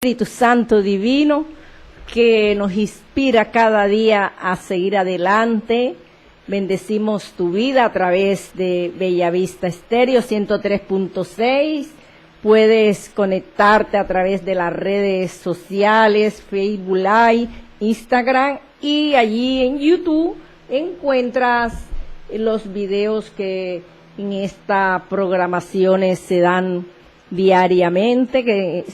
Espíritu Santo Divino, que nos inspira cada día a seguir adelante. Bendecimos tu vida a través de Bellavista Estéreo 103.6. Puedes conectarte a través de las redes sociales, Facebook Live, Instagram, y allí en YouTube encuentras los videos que en esta programaciones se dan diariamente, que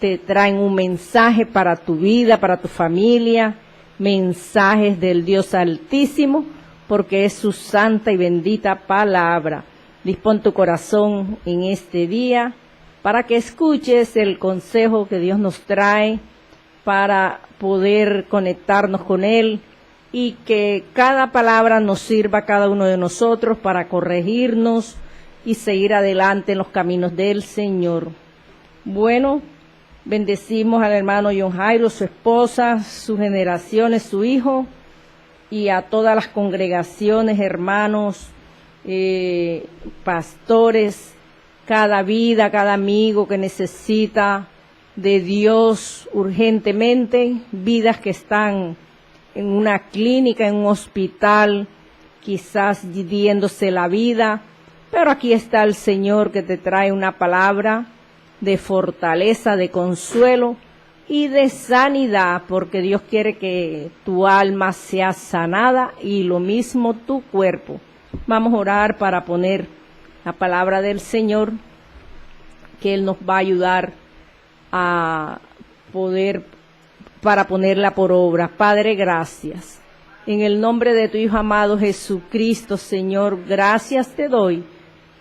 te traen un mensaje para tu vida, para tu familia, mensajes del Dios Altísimo, porque es su santa y bendita palabra. Dispón tu corazón en este día para que escuches el consejo que Dios nos trae para poder conectarnos con Él y que cada palabra nos sirva a cada uno de nosotros para corregirnos y seguir adelante en los caminos del Señor. Bueno, bendecimos al hermano John Jairo, su esposa, sus generaciones, su hijo, y a todas las congregaciones, hermanos, pastores, cada vida, cada amigo que necesita de Dios urgentemente, vidas que están en una clínica, en un hospital, quizás diéndose la vida, pero aquí está el Señor que te trae una palabra de fortaleza, de consuelo y de sanidad, porque Dios quiere que tu alma sea sanada y lo mismo tu cuerpo. Vamos a orar para poner la palabra del Señor, que Él nos va a ayudar a poder, para ponerla por obra. Padre, gracias. En el nombre de tu Hijo amado Jesucristo, Señor, gracias te doy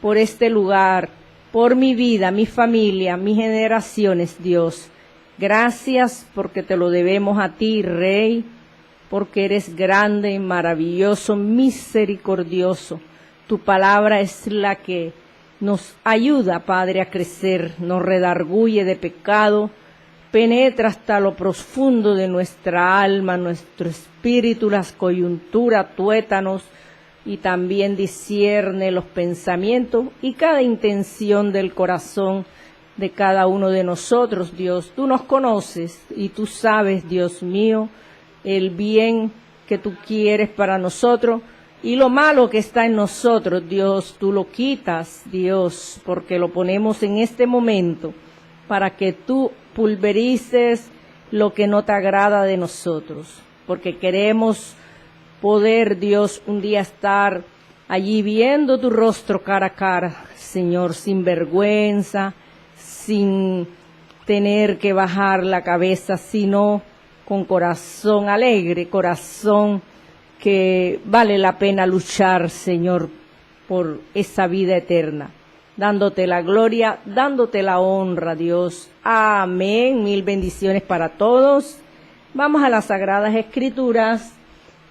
por este lugar, por mi vida, mi familia, mis generaciones, Dios. Gracias porque te lo debemos a ti, Rey, porque eres grande, maravilloso, misericordioso. Tu palabra es la que nos ayuda, Padre, a crecer, nos redarguye de pecado, penetra hasta lo profundo de nuestra alma, nuestro espíritu, las coyunturas, tuétanos, y también discierne los pensamientos y cada intención del corazón de cada uno de nosotros, Dios. Tú nos conoces y tú sabes, Dios mío, el bien que tú quieres para nosotros y lo malo que está en nosotros, Dios. Tú lo quitas, Dios, porque lo ponemos en este momento para que tú pulverices lo que no te agrada de nosotros, porque queremos poder, Dios, un día estar allí viendo tu rostro cara a cara, Señor, sin vergüenza, sin tener que bajar la cabeza, sino con corazón alegre, corazón que vale la pena luchar, Señor, por esa vida eterna, dándote la gloria, dándote la honra, Dios. Amén. Mil bendiciones para todos. Vamos a las Sagradas Escrituras.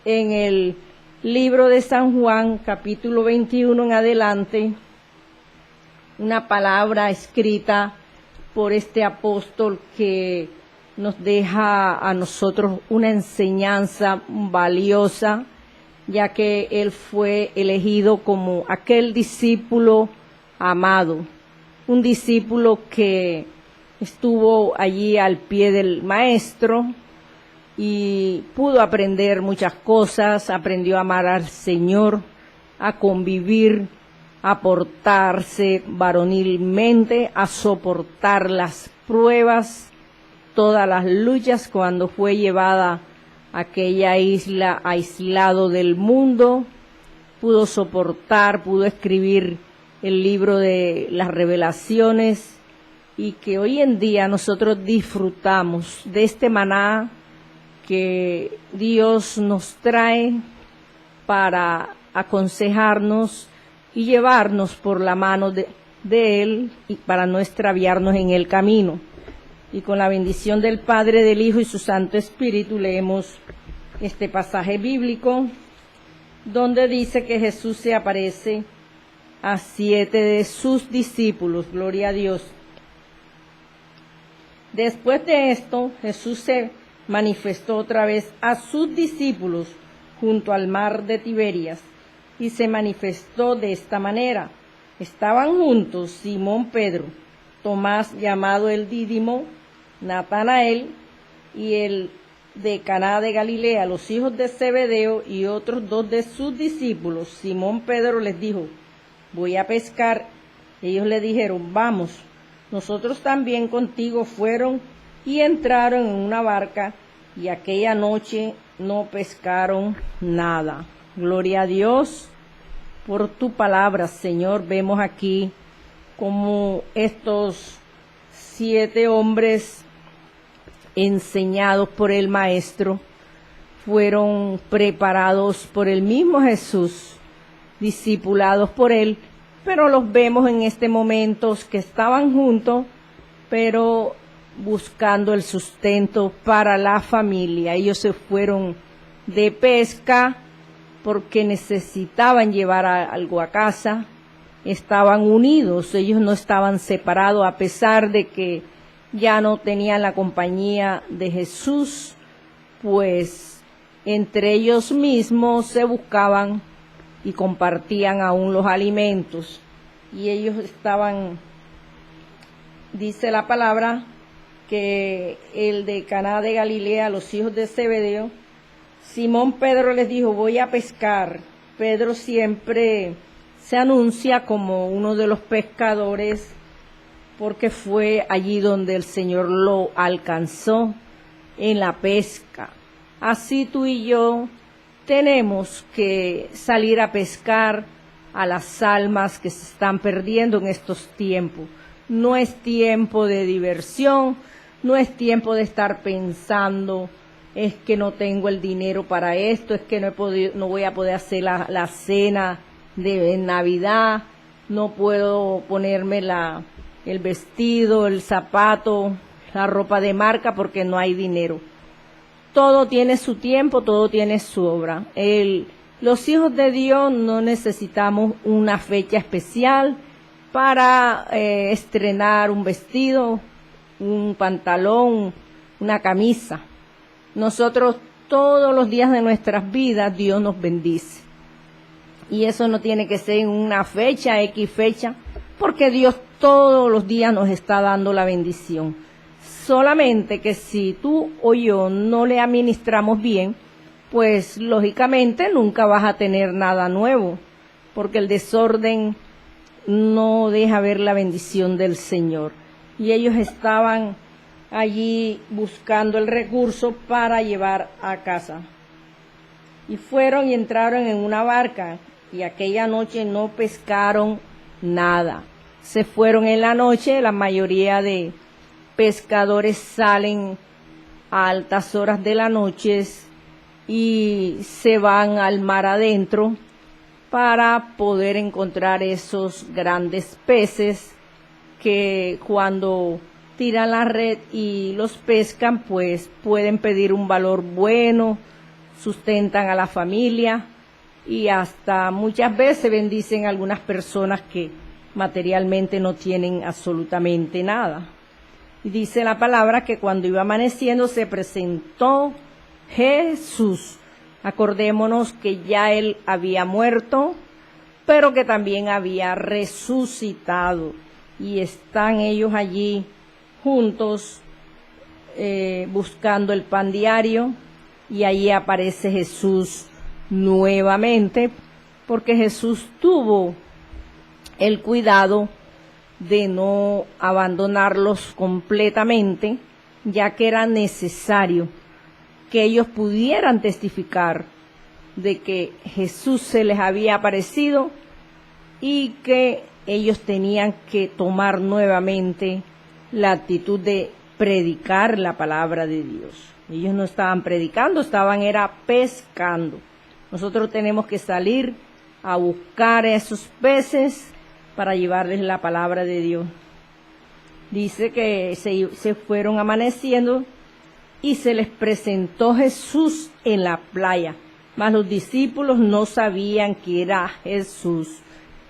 En el libro de San Juan, capítulo 21 en adelante, una palabra escrita por este apóstol que nos deja a nosotros una enseñanza valiosa, ya que él fue elegido como aquel discípulo amado, un discípulo que estuvo allí al pie del maestro, y pudo aprender muchas cosas, aprendió a amar al Señor, a convivir, a portarse varonilmente, a soportar las pruebas, todas las luchas cuando fue llevada a aquella isla, aislado del mundo. Pudo soportar, pudo escribir el libro de las Revelaciones, y que hoy en día nosotros disfrutamos de este maná que Dios nos trae para aconsejarnos y llevarnos por la mano de Él, y para no extraviarnos en el camino. Y con la bendición del Padre, del Hijo y su Santo Espíritu leemos este pasaje bíblico donde dice que Jesús se aparece a 7 de sus discípulos. Gloria a Dios. Después de esto, Jesús se manifestó otra vez a sus discípulos junto al mar de Tiberias, y se manifestó de esta manera. Estaban juntos Simón Pedro, Tomás llamado el Dídimo, Natanael y el de Caná de Galilea, los hijos de Zebedeo y otros dos de sus discípulos. Simón Pedro les dijo: voy a pescar. Ellos le dijeron: vamos. Nosotros también contigo. Fueron y entraron en una barca, y aquella noche no pescaron nada. Gloria a Dios por tu palabra, Señor. Vemos aquí como estos 7 hombres enseñados por el Maestro fueron preparados por el mismo Jesús, discipulados por él, pero los vemos en este momento que estaban juntos, pero buscando el sustento para la familia. Ellos se fueron de pesca porque necesitaban llevar algo a casa. Estaban unidos, ellos no estaban separados, a pesar de que ya no tenían la compañía de Jesús, pues entre ellos mismos se buscaban y compartían aún los alimentos. Y ellos estaban, dice la palabra, que el de Caná de Galilea, los hijos de Zebedeo, Simón Pedro les dijo: voy a pescar. Pedro siempre se anuncia como uno de los pescadores porque fue allí donde el Señor lo alcanzó en la pesca. Así tú y yo tenemos que salir a pescar a las almas que se están perdiendo en estos tiempos. No es tiempo de diversión, no es tiempo de estar pensando: es que no tengo el dinero para esto, es que no voy a poder hacer la cena de Navidad, no puedo ponerme el vestido, el zapato, la ropa de marca porque no hay dinero. Todo tiene su tiempo, todo tiene su hora. Los hijos de Dios no necesitamos una fecha especial para estrenar un vestido, un pantalón, una camisa. Nosotros todos los días de nuestras vidas Dios nos bendice. Y eso no tiene que ser en una fecha, X fecha, porque Dios todos los días nos está dando la bendición. Solamente que si tú o yo no le administramos bien, pues lógicamente nunca vas a tener nada nuevo, porque el desorden no deja ver la bendición del Señor. Y ellos estaban allí buscando el recurso para llevar a casa. Y fueron y entraron en una barca, y aquella noche no pescaron nada. Se fueron en la noche. La mayoría de pescadores salen a altas horas de la noche y se van al mar adentro para poder encontrar esos grandes peces que cuando tiran la red y los pescan, pues pueden pedir un valor bueno, sustentan a la familia y hasta muchas veces bendicen a algunas personas que materialmente no tienen absolutamente nada. Y dice la palabra que cuando iba amaneciendo se presentó Jesús. Acordémonos que ya él había muerto, pero que también había resucitado. Y están ellos allí juntos buscando el pan diario, y allí aparece Jesús nuevamente, porque Jesús tuvo el cuidado de no abandonarlos completamente, ya que era necesario que ellos pudieran testificar de que Jesús se les había aparecido y que ellos tenían que tomar nuevamente la actitud de predicar la palabra de Dios. Ellos no estaban predicando, era pescando. Nosotros tenemos que salir a buscar a esos peces para llevarles la palabra de Dios. Dice que se fueron amaneciendo y se les presentó Jesús en la playa, mas los discípulos no sabían que era Jesús.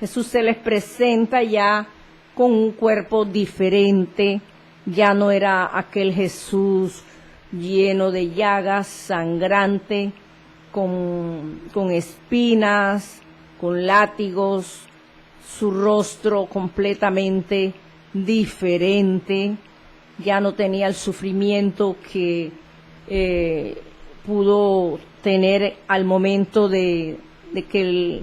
Jesús se les presenta ya con un cuerpo diferente, ya no era aquel Jesús lleno de llagas, sangrante, con espinas, con látigos, su rostro completamente diferente. ya no tenía el sufrimiento que pudo tener al momento de que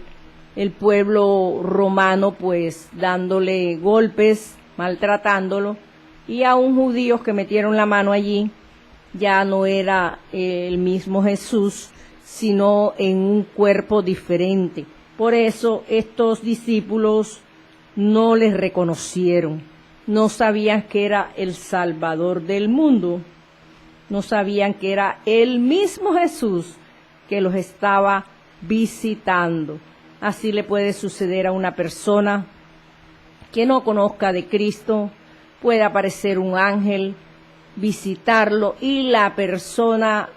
el pueblo romano pues dándole golpes, maltratándolo, y aún judíos que metieron la mano allí, ya no era el mismo Jesús, sino en un cuerpo diferente. Por eso estos discípulos no les reconocieron, no sabían que era el Salvador del mundo, no sabían que era el mismo Jesús que los estaba visitando. Así le puede suceder a una persona que no conozca de Cristo. Puede aparecer un ángel, visitarlo, y la persona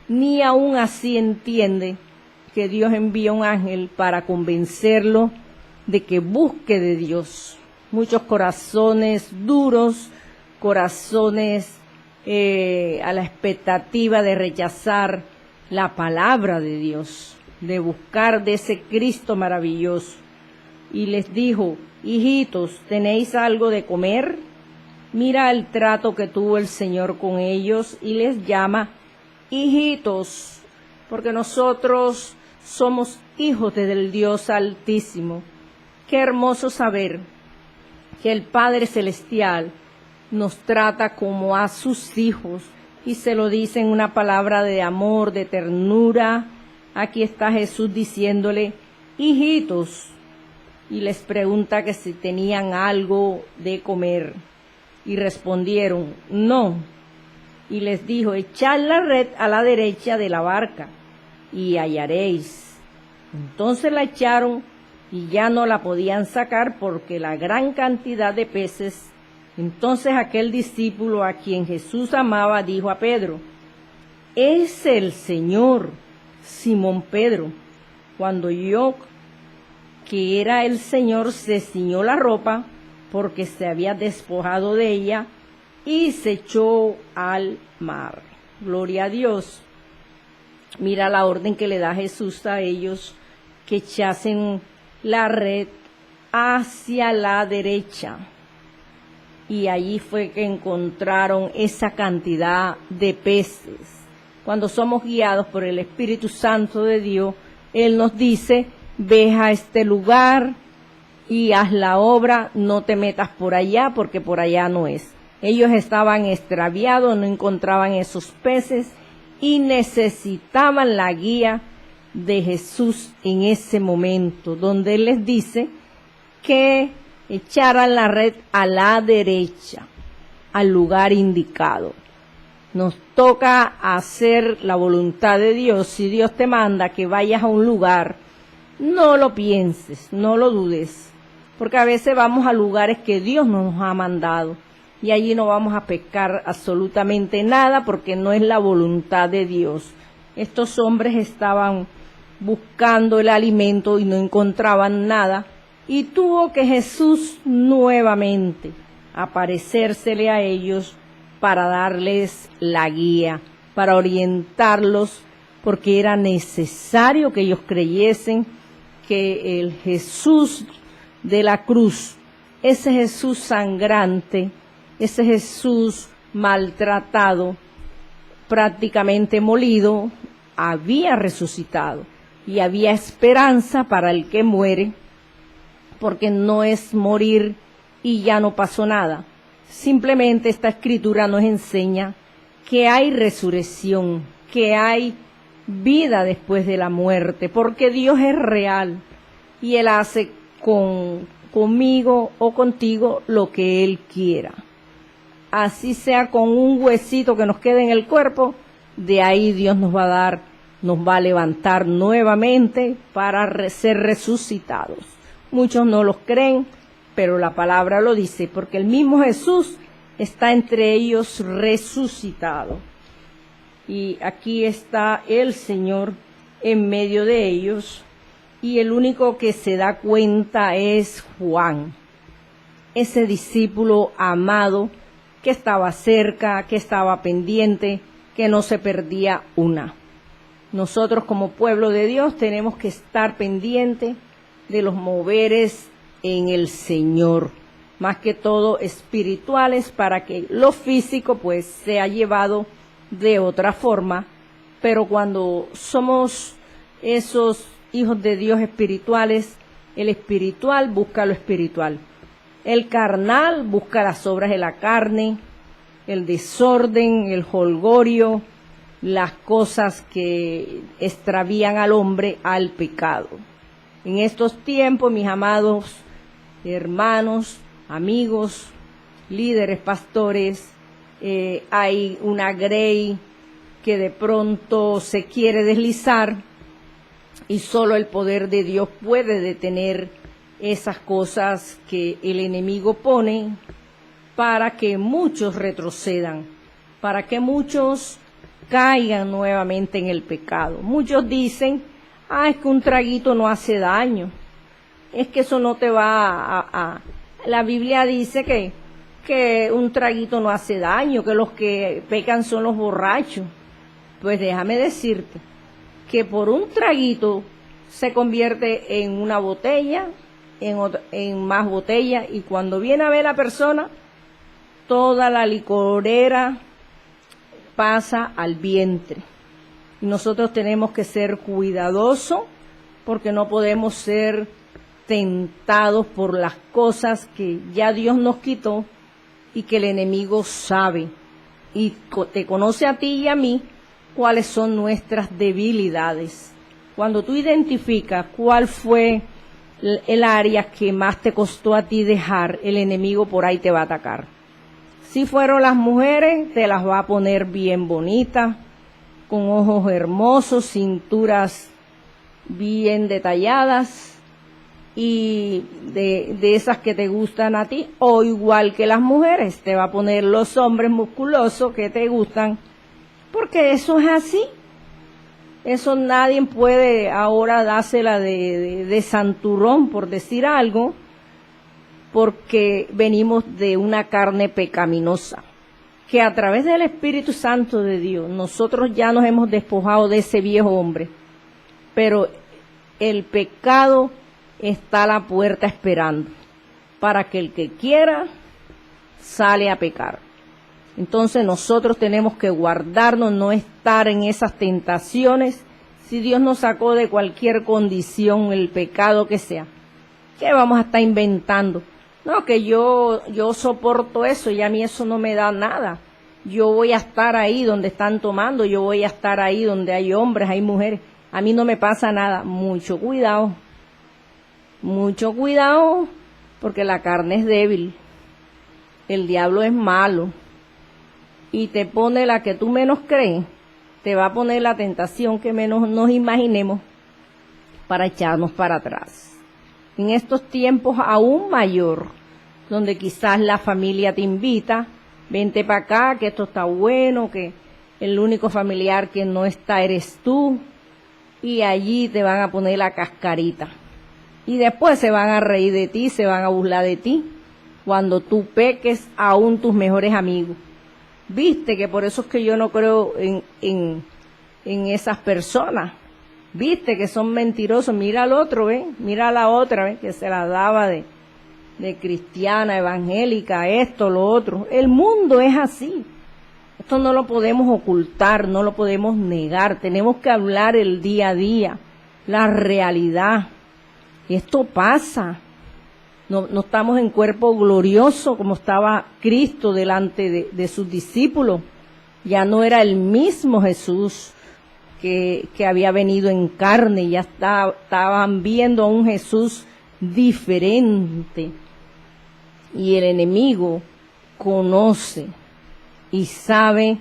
ni aún así entiende que Dios envía un ángel para convencerlo de que busque de Dios. Muchos corazones duros, corazones a la expectativa de rechazar la palabra de Dios, de buscar de ese Cristo maravilloso. Y les dijo: hijitos, ¿tenéis algo de comer? Mira el trato que tuvo el Señor con ellos, y les llama hijitos, porque nosotros somos hijos del Dios Altísimo. Qué hermoso saber que el Padre Celestial nos trata como a sus hijos, y se lo dice en una palabra de amor, de ternura. Aquí está Jesús diciéndole hijitos, y les pregunta que si tenían algo de comer, y respondieron no, y les dijo: echad la red a la derecha de la barca y hallaréis. Entonces la echaron y ya no la podían sacar porque la gran cantidad de peces. Entonces aquel discípulo a quien Jesús amaba dijo a Pedro: es el Señor. Simón Pedro, cuando oyó que era el Señor, se ciñó la ropa porque se había despojado de ella y se echó al mar. Gloria a Dios. Mira la orden que le da Jesús a ellos, que echasen la red hacia la derecha. Y allí fue que encontraron esa cantidad de peces. Cuando somos guiados por el Espíritu Santo de Dios, Él nos dice: ve a este lugar y haz la obra, no te metas por allá porque por allá no es. Ellos estaban extraviados, no encontraban esos peces y necesitaban la guía de Jesús en ese momento, donde Él les dice que echaran la red a la derecha, al lugar indicado. Nos toca hacer la voluntad de Dios. Si Dios te manda que vayas a un lugar, no lo pienses, no lo dudes, porque a veces vamos a lugares que Dios no nos ha mandado y allí no vamos a pescar absolutamente nada porque no es la voluntad de Dios. Estos hombres estaban buscando el alimento y no encontraban nada, y tuvo que Jesús nuevamente aparecérsele a ellos para darles la guía, para orientarlos, porque era necesario que ellos creyesen que el Jesús de la cruz, ese Jesús sangrante, ese Jesús maltratado, prácticamente molido, había resucitado, y había esperanza para el que muere, porque no es morir y ya no pasó nada. Simplemente esta escritura nos enseña que hay resurrección, que hay vida después de la muerte, porque Dios es real y Él hace conmigo o contigo lo que Él quiera. Así sea con un huesito que nos quede en el cuerpo, de ahí Dios nos va a dar, nos va a levantar nuevamente para ser resucitados. Muchos no los creen, pero la palabra lo dice, porque el mismo Jesús está entre ellos resucitado. Y aquí está el Señor en medio de ellos, y el único que se da cuenta es Juan, ese discípulo amado que estaba cerca, que estaba pendiente, que no se perdía una. Nosotros como pueblo de Dios tenemos que estar pendientes de los moveres en el Señor, más que todo espirituales, para que lo físico pues sea llevado de otra forma. Pero cuando somos esos hijos de Dios espirituales, el espiritual busca lo espiritual, el carnal busca las obras de la carne, el desorden, el jolgorio, las cosas que extravían al hombre al pecado. En estos tiempos, mis amados hermanos, amigos, líderes, pastores, hay una grey que de pronto se quiere deslizar y solo el poder de Dios puede detener esas cosas que el enemigo pone para que muchos retrocedan, para que muchos caigan nuevamente en el pecado. Muchos dicen, es que un traguito no hace daño, es que eso no te va a... La Biblia dice que un traguito no hace daño, que los que pecan son los borrachos. Pues déjame decirte que por un traguito se convierte en una botella, en más botella, y cuando viene a ver la persona, toda la licorera pasa al vientre. Y nosotros tenemos que ser cuidadosos porque no podemos ser tentados por las cosas que ya Dios nos quitó y que el enemigo sabe y te conoce a ti y a mí cuáles son nuestras debilidades. Cuando tú identificas cuál fue el área que más te costó a ti dejar, el enemigo por ahí te va a atacar. Si fueron las mujeres, te las va a poner bien bonitas, con ojos hermosos, cinturas bien detalladas y de esas que te gustan a ti, o igual que las mujeres, te va a poner los hombres musculosos que te gustan, porque eso es así. Eso nadie puede ahora dársela de santurrón, por decir algo, porque venimos de una carne pecaminosa, que a través del Espíritu Santo de Dios, nosotros ya nos hemos despojado de ese viejo hombre, pero el pecado está a la puerta esperando, para que el que quiera sale a pecar. Entonces nosotros tenemos que guardarnos, no estar en esas tentaciones. Si Dios nos sacó de cualquier condición, el pecado que sea, ¿qué vamos a estar inventando? No, que yo soporto eso y a mí eso no me da nada. Yo voy a estar ahí donde están tomando, yo voy a estar ahí donde hay hombres, hay mujeres. A mí no me pasa nada. Mucho cuidado, porque la carne es débil. El diablo es malo y te pone la que tú menos crees, te va a poner la tentación que menos nos imaginemos para echarnos para atrás. En estos tiempos aún mayor, donde quizás la familia te invita, vente para acá, que esto está bueno, que el único familiar que no está eres tú, y allí te van a poner la cascarita. Y después se van a reír de ti, se van a burlar de ti, cuando tú peques aún tus mejores amigos. Viste que por eso es que yo no creo en esas personas. Viste que son mentirosos. Mira al otro, mira a la otra, que se la daba de cristiana, evangélica, esto, lo otro. El mundo es así. Esto no lo podemos ocultar, no lo podemos negar. Tenemos que hablar el día a día, la realidad. Y esto pasa. No estamos en cuerpo glorioso como estaba Cristo delante de sus discípulos. Ya no era el mismo Jesús que había venido en carne, ya estaban viendo a un Jesús diferente. Y el enemigo conoce y sabe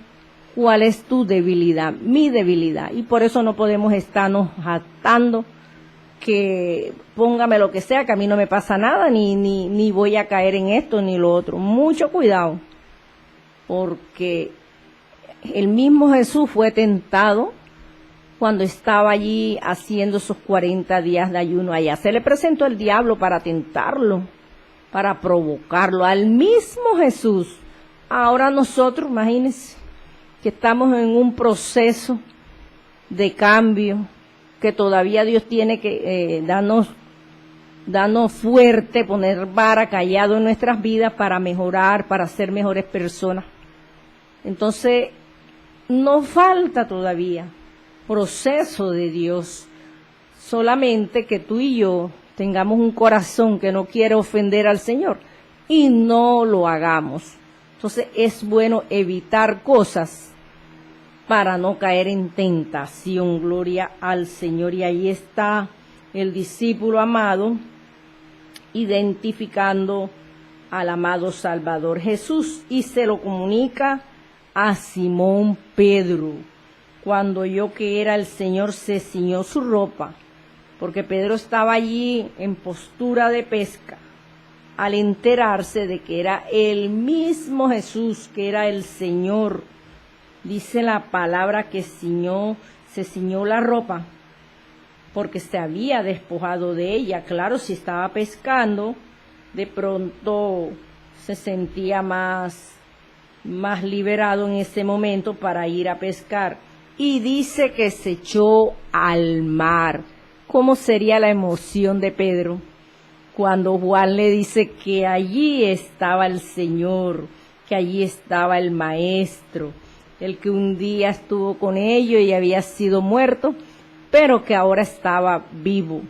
cuál es tu debilidad, mi debilidad. Y por eso no podemos estarnos jactando que póngame lo que sea, que a mí no me pasa nada, ni voy a caer en esto ni lo otro. Mucho cuidado, porque el mismo Jesús fue tentado cuando estaba allí haciendo esos 40 días de ayuno allá. Se le presentó el diablo para tentarlo, para provocarlo, al mismo Jesús. Ahora nosotros, imagínense, que estamos en un proceso de cambio, que todavía Dios tiene que darnos danos fuerte, poner vara, callado en nuestras vidas para mejorar, para ser mejores personas. Entonces, nos falta todavía proceso de Dios, solamente que tú y yo tengamos un corazón que no quiere ofender al Señor y no lo hagamos. Entonces es bueno evitar cosas para no caer en tentación. Gloria al Señor. Y ahí está el discípulo amado identificando al amado Salvador Jesús y se lo comunica a Simón Pedro. Cuando oyó que era el Señor, se ciñó su ropa, porque Pedro estaba allí en postura de pesca, al enterarse de que era el mismo Jesús, que era el Señor. Dice la palabra que se ciñó la ropa, porque se había despojado de ella. Claro, si estaba pescando, de pronto se sentía más liberado en ese momento para ir a pescar. Y dice que se echó al mar. ¿Cómo sería la emoción de Pedro cuando Juan le dice que allí estaba el Señor, que allí estaba el Maestro, el que un día estuvo con ellos y había sido muerto, pero que ahora estaba vivo?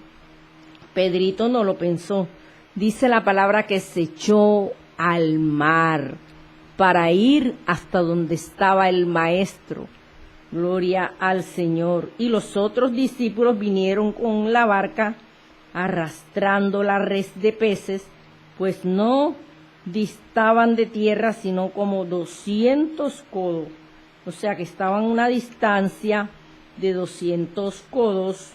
Pedrito no lo pensó. Dice la palabra que se echó al mar para ir hasta donde estaba el Maestro. Gloria al Señor. Y los otros discípulos vinieron con la barca arrastrando la red de peces, pues no distaban de tierra sino como 200 codos. O sea que estaban a una distancia de 200 codos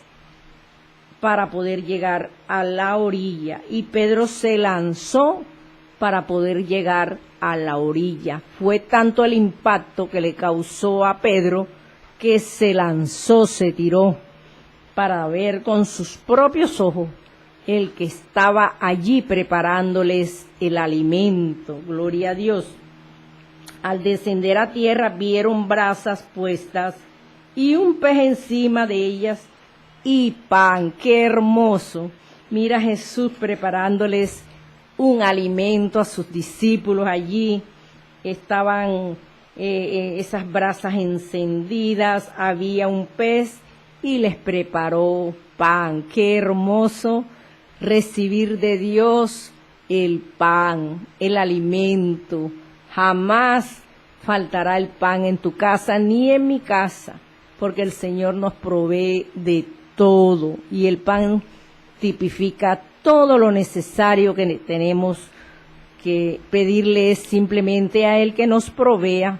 para poder llegar a la orilla. Y Pedro se lanzó para poder llegar a la orilla. Fue tanto el impacto que le causó a Pedro que se lanzó, se tiró para ver con sus propios ojos el que estaba allí preparándoles el alimento. Gloria a Dios. Al descender a tierra vieron brasas puestas y un pez encima de ellas y pan. ¡Qué hermoso! Mira Jesús preparándoles un alimento a sus discípulos allí. Estaban esas brasas encendidas, había un pez y les preparó pan. ¡Qué hermoso recibir de Dios el pan, el alimento! Jamás faltará el pan en tu casa ni en mi casa, porque el Señor nos provee de todo y el pan tipifica todo lo necesario que tenemos que pedirle simplemente a Él que nos provea,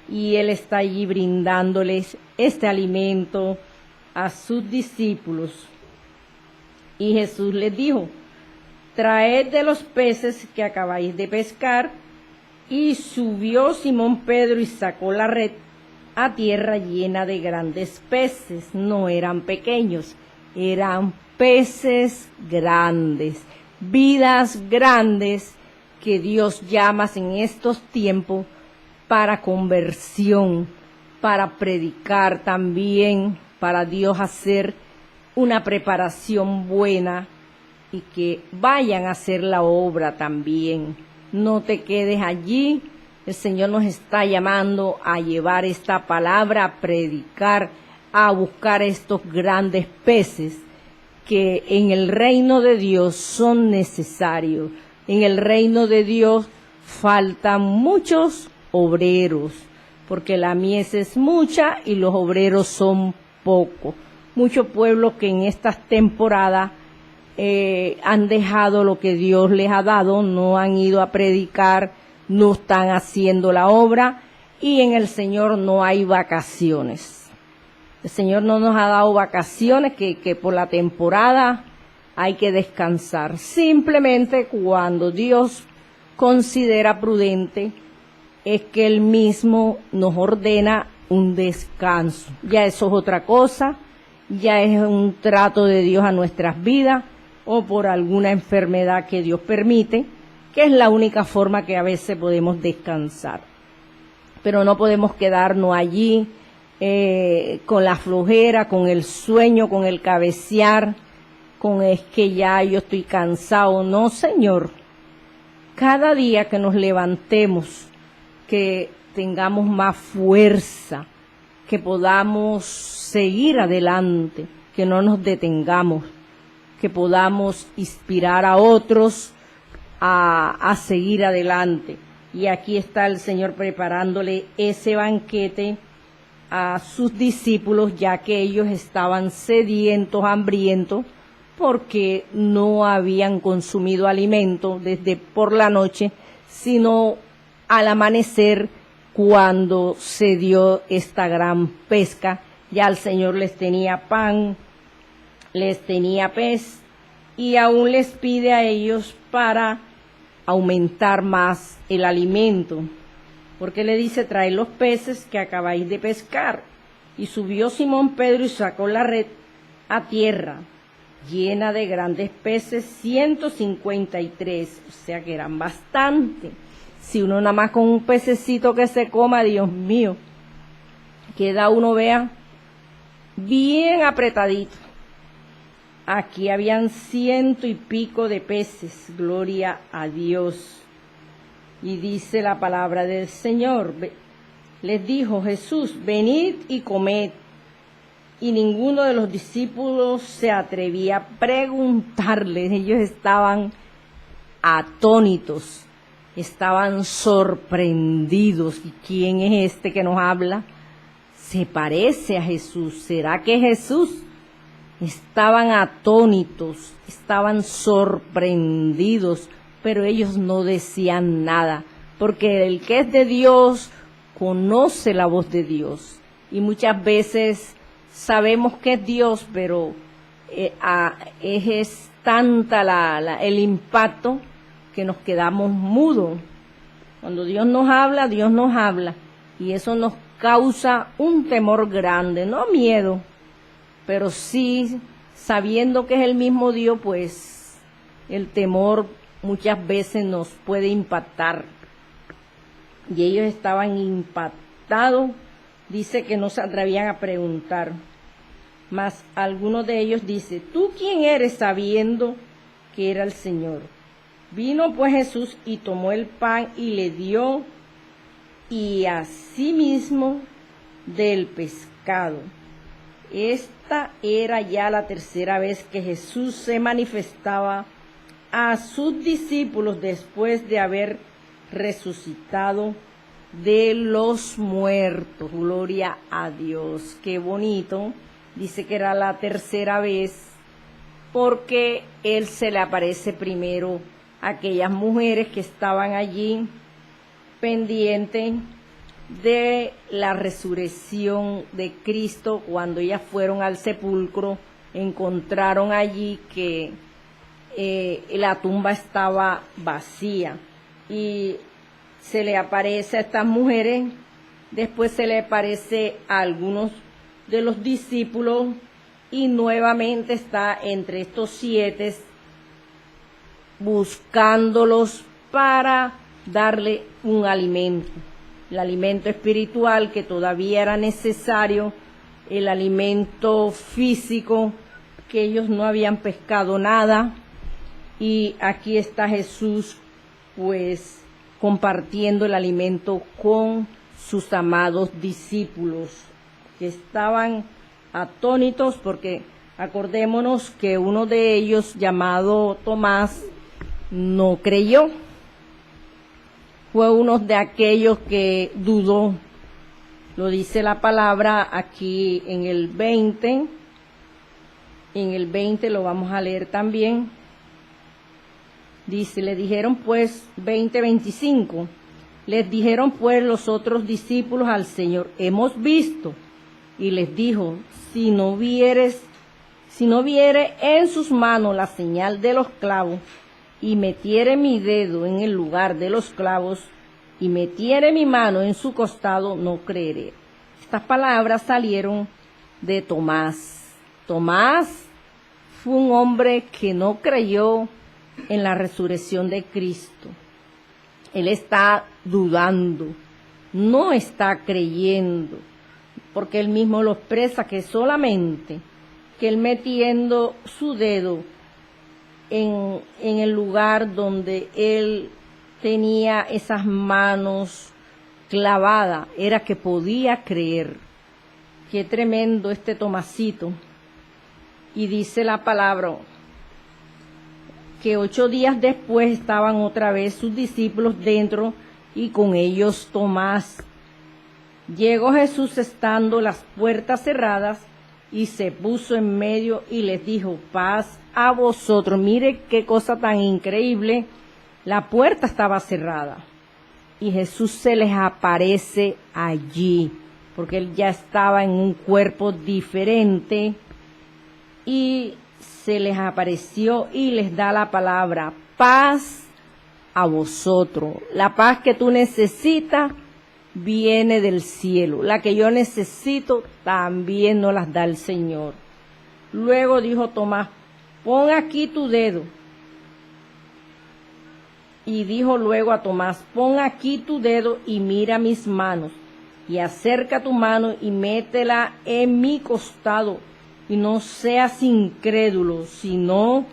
y Él está allí brindándoles este alimento a sus discípulos. Y Jesús les dijo: traed de los peces que acabáis de pescar. Y subió Simón Pedro y sacó la red a tierra llena de grandes peces. No eran pequeños, eran peces grandes, vidas grandes que Dios llama en estos tiempos para conversión, para predicar también, para Dios hacer una preparación buena y que vayan a hacer la obra también. No te quedes allí. El Señor nos está llamando a llevar esta palabra, a predicar, a buscar estos grandes peces que en el reino de Dios son necesarios. En el reino de Dios faltan muchos obreros, porque la mies es mucha y los obreros son pocos. Muchos pueblos que en estas temporadas han dejado lo que Dios les ha dado, no han ido a predicar, no están haciendo la obra, y en el Señor no hay vacaciones. El Señor no nos ha dado vacaciones que por la temporada hay que descansar. Simplemente cuando Dios considera prudente es que Él mismo nos ordena un descanso. Ya eso es otra cosa, ya es un trato de Dios a nuestras vidas, o por alguna enfermedad que Dios permite, que es la única forma que a veces podemos descansar. Pero no podemos quedarnos allí con la flojera, con el sueño, con el cabecear. con es que ya yo estoy cansado. No, Señor. Cada día que nos levantemos, que tengamos más fuerza, que podamos seguir adelante, que no nos detengamos, que podamos inspirar a otros a seguir adelante. Y aquí está el Señor preparándole ese banquete a sus discípulos, ya que ellos estaban sedientos, hambrientos, porque no habían consumido alimento desde por la noche, sino al amanecer, cuando se dio esta gran pesca. Ya el Señor les tenía pan, les tenía pez, y aún les pide a ellos para aumentar más el alimento, porque le dice: traed los peces que acabáis de pescar. Y subió Simón Pedro y sacó la red a tierra, llena de grandes peces, 153, o sea que eran bastante. Si uno nada más con un pececito que se coma, Dios mío, queda uno, vea, bien apretadito. Aquí habían 100 y pico de peces, gloria a Dios. Y dice la palabra del Señor, les dijo Jesús: venid y comed. Y ninguno de los discípulos se atrevía a preguntarles. Ellos estaban atónitos, estaban sorprendidos. ¿Y quién es este que nos habla? Se parece a Jesús. ¿Será que es Jesús? Estaban atónitos, estaban sorprendidos, pero ellos no decían nada, porque el que es de Dios conoce la voz de Dios. Y muchas veces sabemos que es Dios, pero es tanta el impacto que nos quedamos mudos. Cuando Dios nos habla, y eso nos causa un temor grande, no miedo, pero sí, sabiendo que es el mismo Dios, pues el temor muchas veces nos puede impactar. Y ellos estaban impactados, dice que no se atrevían a preguntar. Mas alguno de ellos dice: ¿tú quién eres? Sabiendo que era el Señor. Vino pues Jesús y tomó el pan y le dio, y asimismo del pescado. Esta era ya la tercera vez que Jesús se manifestaba a sus discípulos después de haber resucitado de los muertos. Gloria a Dios. Qué bonito. Dice que era la tercera vez porque Él se le aparece primero a aquellas mujeres que estaban allí pendientes de la resurrección de Cristo. Cuando ellas fueron al sepulcro, encontraron allí que la tumba estaba vacía, y se le aparece a estas mujeres. Después se le aparece a algunos de los discípulos, y nuevamente está entre estos 7 buscándolos para darle un alimento. El alimento espiritual que todavía era necesario, el alimento físico, que ellos no habían pescado nada. Y aquí está Jesús, pues, compartiendo el alimento con sus amados discípulos, que estaban atónitos, porque acordémonos que uno de ellos, llamado Tomás, no creyó. Fue uno de aquellos que dudó. Lo dice la palabra aquí en el 20. En el 20 lo vamos a leer también. Dice, le dijeron pues, 20:25, les dijeron pues los otros discípulos al Señor: hemos visto. Y les dijo: si no viere en sus manos la señal de los clavos, y metiere mi dedo en el lugar de los clavos, y metiere mi mano en su costado, no creeré. Estas palabras salieron de Tomás. Tomás fue un hombre que no creyó en la resurrección de Cristo. Él está dudando, no está creyendo, porque él mismo lo expresa, que solamente que él metiendo su dedo en el lugar donde él tenía esas manos clavadas, era que podía creer. Qué tremendo este Tomasito. Y dice la palabra que 8 días después estaban otra vez sus discípulos dentro y con ellos Tomás. Llegó Jesús estando las puertas cerradas y se puso en medio y les dijo: paz a vosotros. Mire qué cosa tan increíble. La puerta estaba cerrada y Jesús se les aparece allí, porque él ya estaba en un cuerpo diferente, y se les apareció y les da la palabra: paz a vosotros. La paz que tú necesitas viene del cielo. La que yo necesito también nos las da el Señor. Luego dijo Tomás: pon aquí tu dedo. Y dijo luego a Tomás: pon aquí tu dedo y mira mis manos, y acerca tu mano y métela en mi costado, y no seas incrédulo, sino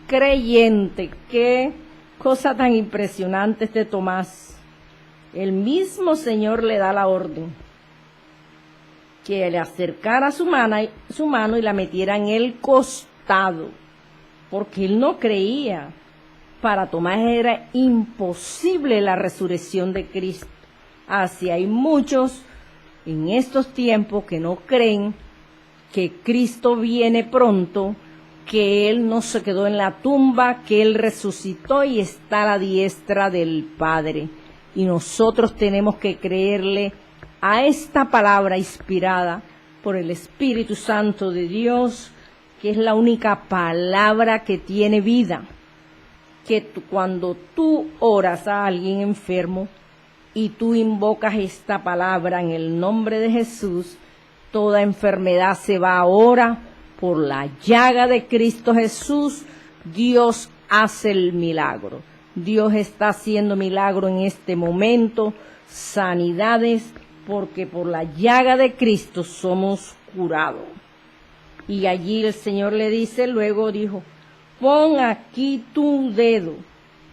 creyente. Qué cosa tan impresionante este Tomás. El mismo Señor le da la orden que le acercara su mano y la metiera en el costado, porque él no creía. Para Tomás era imposible la resurrección de Cristo. Así hay muchos en estos tiempos que no creen que Cristo viene pronto, que Él no se quedó en la tumba, que Él resucitó y está a la diestra del Padre. Y nosotros tenemos que creerle a esta palabra inspirada por el Espíritu Santo de Dios, que es la única palabra que tiene vida. Que cuando tú oras a alguien enfermo y tú invocas esta palabra en el nombre de Jesús, toda enfermedad se va ahora. Por la llaga de Cristo Jesús, Dios hace el milagro. Dios está haciendo milagro en este momento, sanidades, porque por la llaga de Cristo somos curados. Y allí el Señor le dice, luego dijo: pon aquí tu dedo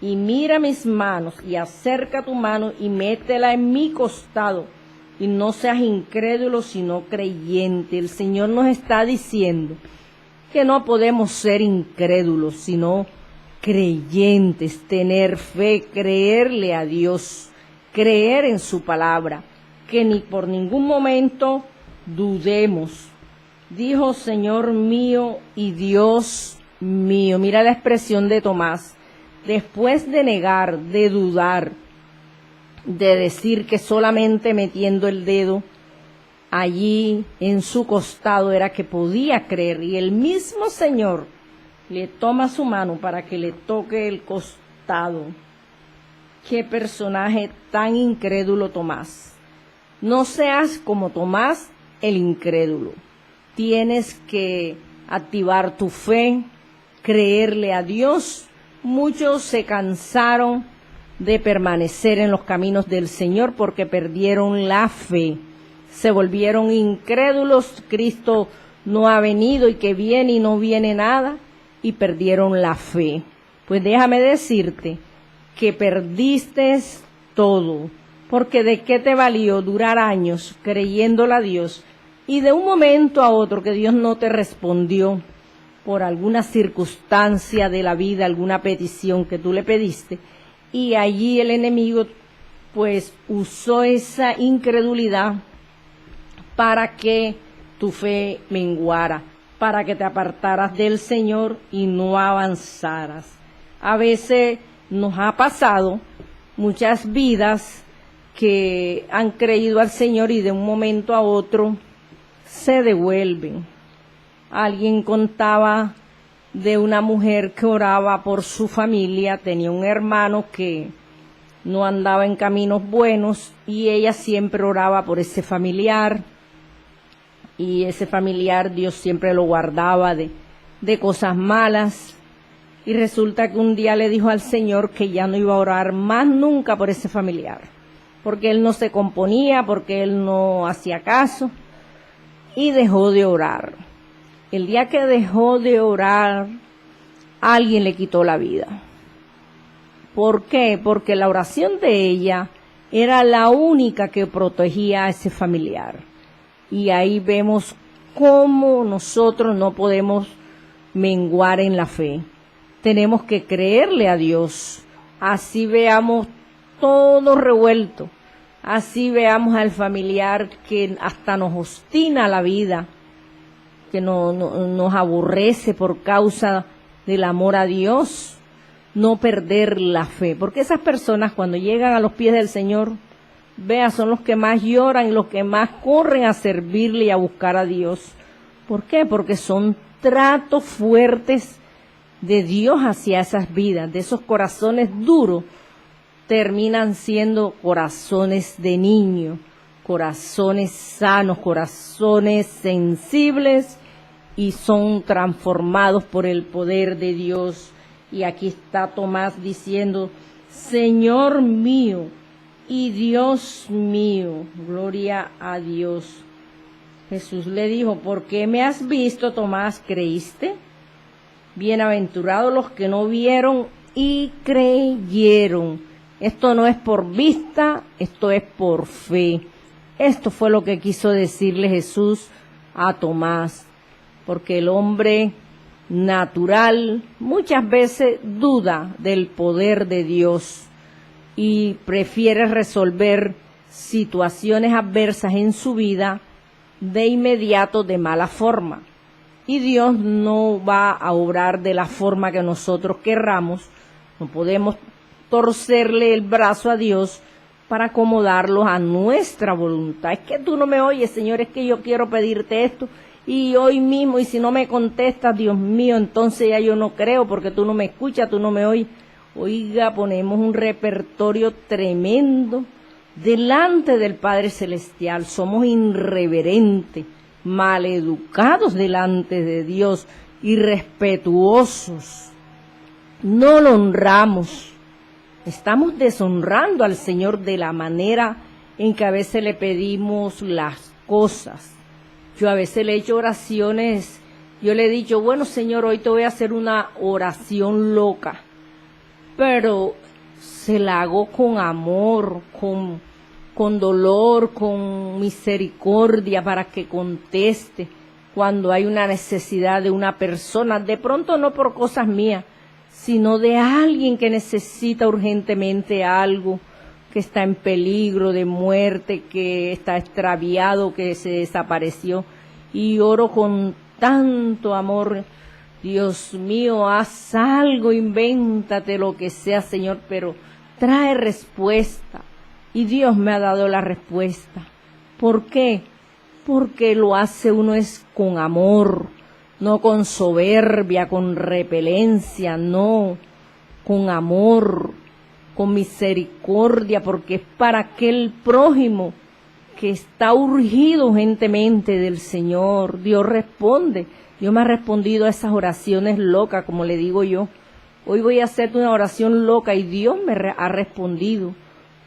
y mira mis manos, y acerca tu mano y métela en mi costado, y no seas incrédulo sino creyente. El Señor nos está diciendo que no podemos ser incrédulos sino creyentes, tener fe, creerle a Dios, creer en su palabra, que ni por ningún momento dudemos. Dijo: Señor mío y Dios mío. Mira la expresión de Tomás. Después de negar, de dudar, de decir que solamente metiendo el dedo allí en su costado era que podía creer, y el mismo Señor le toma su mano para que le toque el costado. Qué personaje tan incrédulo Tomás. No seas como Tomás el incrédulo. Tienes que activar tu fe, creerle a Dios. Muchos se cansaron de permanecer en los caminos del Señor porque perdieron la fe. Se volvieron incrédulos. Cristo no ha venido, y que viene y no viene nada, y perdieron la fe. Pues déjame decirte que perdiste todo, porque ¿de qué te valió durar años creyéndole a Dios y de un momento a otro que Dios no te respondió por alguna circunstancia de la vida, alguna petición que tú le pediste, y allí el enemigo pues usó esa incredulidad para que tu fe menguara, para que te apartaras del Señor y no avanzaras? A veces nos ha pasado muchas vidas que han creído al Señor y de un momento a otro se devuelven. Alguien contaba de una mujer que oraba por su familia, tenía un hermano que no andaba en caminos buenos y ella siempre oraba por ese familiar, y ese familiar Dios siempre lo guardaba de cosas malas, y resulta que un día le dijo al Señor que ya no iba a orar más nunca por ese familiar, porque él no se componía, porque él no hacía caso, y dejó de orar. el día que dejó de orar, alguien le quitó la vida. ¿Por qué? Porque la oración de ella era la única que protegía a ese familiar. Y ahí vemos cómo nosotros no podemos menguar en la fe. Tenemos que creerle a Dios. Así veamos todo revuelto. Así veamos al familiar que hasta nos obstina la vida, que nos aborrece por causa del amor a Dios. No perder la fe, porque esas personas cuando llegan a los pies del Señor, vea, son los que más lloran y los que más corren a servirle y a buscar a Dios. ¿Por qué? Porque son tratos fuertes de Dios hacia esas vidas, de esos corazones duros, terminan siendo corazones de niño, corazones sanos, corazones sensibles, y son transformados por el poder de Dios. Y aquí está Tomás diciendo, Señor mío y Dios mío, gloria a Dios. Jesús le dijo, ¿por qué me has visto, Tomás, creíste? Bienaventurados los que no vieron y creyeron. Esto no es por vista, esto es por fe. Esto fue lo que quiso decirle Jesús a Tomás, porque el hombre natural muchas veces duda del poder de Dios y prefiere resolver situaciones adversas en su vida de inmediato de mala forma. Y Dios no va a obrar de la forma que nosotros querramos. No podemos torcerle el brazo a Dios para acomodarlo a nuestra voluntad. Es que tú no me oyes, Señor, es que yo quiero pedirte esto y hoy mismo, y si no me contestas, Dios mío, entonces ya yo no creo porque tú no me escuchas, tú no me oyes. Oiga, ponemos un repertorio tremendo delante del Padre Celestial. Somos irreverentes, maleducados delante de Dios, irrespetuosos. No lo honramos. Estamos deshonrando al Señor de la manera en que a veces le pedimos las cosas. Yo a veces le he hecho oraciones, yo le he dicho, bueno, Señor, hoy te voy a hacer una oración loca, pero se la hago con amor, con dolor, con misericordia para que conteste cuando hay una necesidad de una persona, de pronto no por cosas mías, sino de alguien que necesita urgentemente algo, que está en peligro de muerte, que está extraviado, que se desapareció, y oro con tanto amor. Dios mío, haz algo, invéntate lo que sea, Señor, pero trae respuesta. Y Dios me ha dado la respuesta. ¿Por qué? Porque lo hace uno es con amor, no con soberbia, con repelencia, no, con amor, con misericordia, porque es para aquel prójimo que está urgido urgentemente del Señor. Dios responde. Dios me ha respondido a esas oraciones locas, como le digo yo. Hoy voy a hacerte una oración loca y Dios me ha respondido.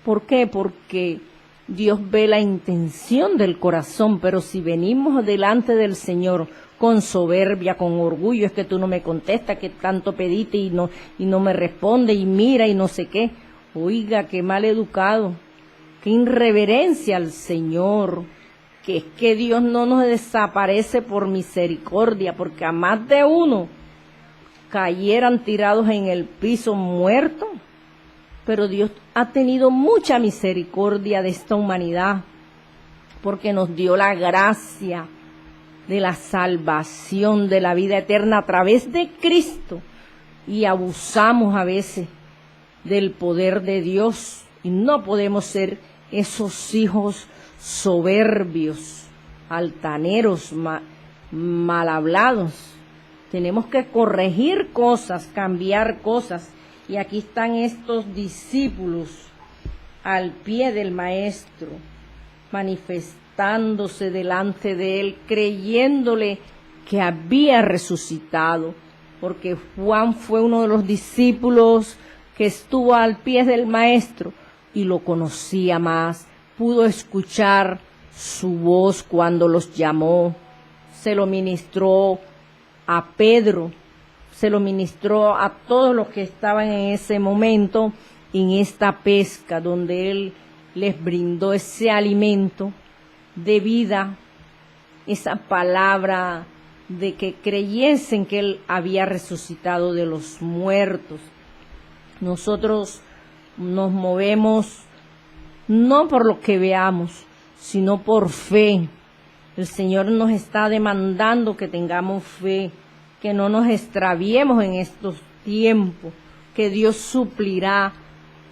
¿Por qué? Porque Dios ve la intención del corazón, pero si venimos delante del Señor con soberbia, con orgullo, es que tú no me contestas, que tanto pediste y no me responde, y mira y no sé qué. Oiga, qué mal educado, qué irreverencia al Señor, que es que Dios no nos desaparece por misericordia, porque a más de uno cayeran tirados en el piso muertos, pero Dios ha tenido mucha misericordia de esta humanidad, porque nos dio la gracia de la salvación, de la vida eterna a través de Cristo, y abusamos a veces del poder de Dios, y no podemos ser esos hijos soberbios, altaneros, mal hablados. Tenemos que corregir cosas, cambiar cosas, y aquí están estos discípulos al pie del Maestro, manifestándose delante de él, creyéndole que había resucitado, porque Juan fue uno de los discípulos que estuvo al pie del Maestro y lo conocía más, pudo escuchar su voz cuando los llamó, se lo ministró a Pedro, se lo ministró a todos los que estaban en ese momento en esta pesca, donde Él les brindó ese alimento de vida, esa palabra de que creyesen que Él había resucitado de los muertos. Nosotros nos movemos no por lo que veamos, sino por fe. El Señor nos está demandando que tengamos fe, que no nos extraviemos en estos tiempos, que Dios suplirá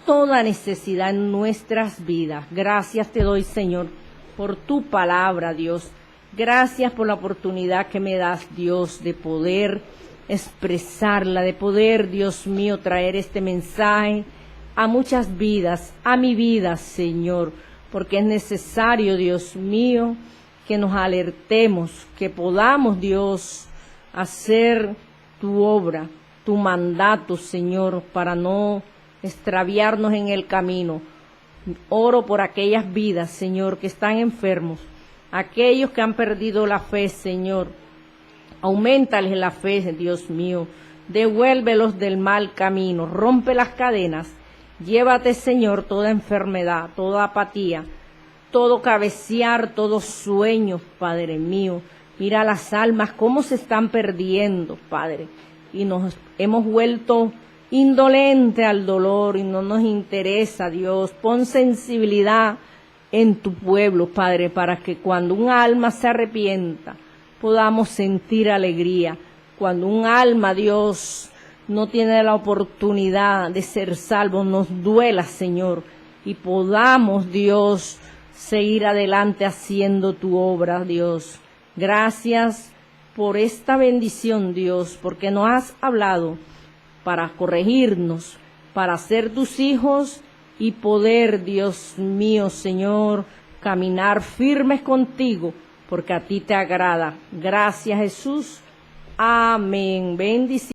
toda necesidad en nuestras vidas. Gracias te doy, Señor, por tu palabra, Dios. Gracias por la oportunidad que me das, Dios, de poder expresarla, de poder, Dios mío, traer este mensaje a muchas vidas, a mi vida, Señor, porque es necesario, Dios mío, que nos alertemos, que podamos, Dios, hacer tu obra, tu mandato, Señor, para no extraviarnos en el camino. Oro por aquellas vidas, Señor, que están enfermos, aquellos que han perdido la fe, Señor. Auméntales la fe, Dios mío. Devuélvelos del mal camino, rompe las cadenas. Llévate, Señor, toda enfermedad, toda apatía, todo cabecear, todo sueño, Padre mío. Mira las almas cómo se están perdiendo, Padre, y nos hemos vuelto indolentes al dolor y no nos interesa, Dios. Pon sensibilidad en tu pueblo, Padre, para que cuando un alma se arrepienta podamos sentir alegría. Cuando un alma, Dios, no tiene la oportunidad de ser salvo, nos duela, Señor, y podamos, Dios, seguir adelante haciendo tu obra, Dios. Gracias por esta bendición, Dios, porque nos has hablado para corregirnos, para ser tus hijos y poder, Dios mío, Señor, caminar firmes contigo, porque a ti te agrada. Gracias, Jesús. Amén. Bendiciones.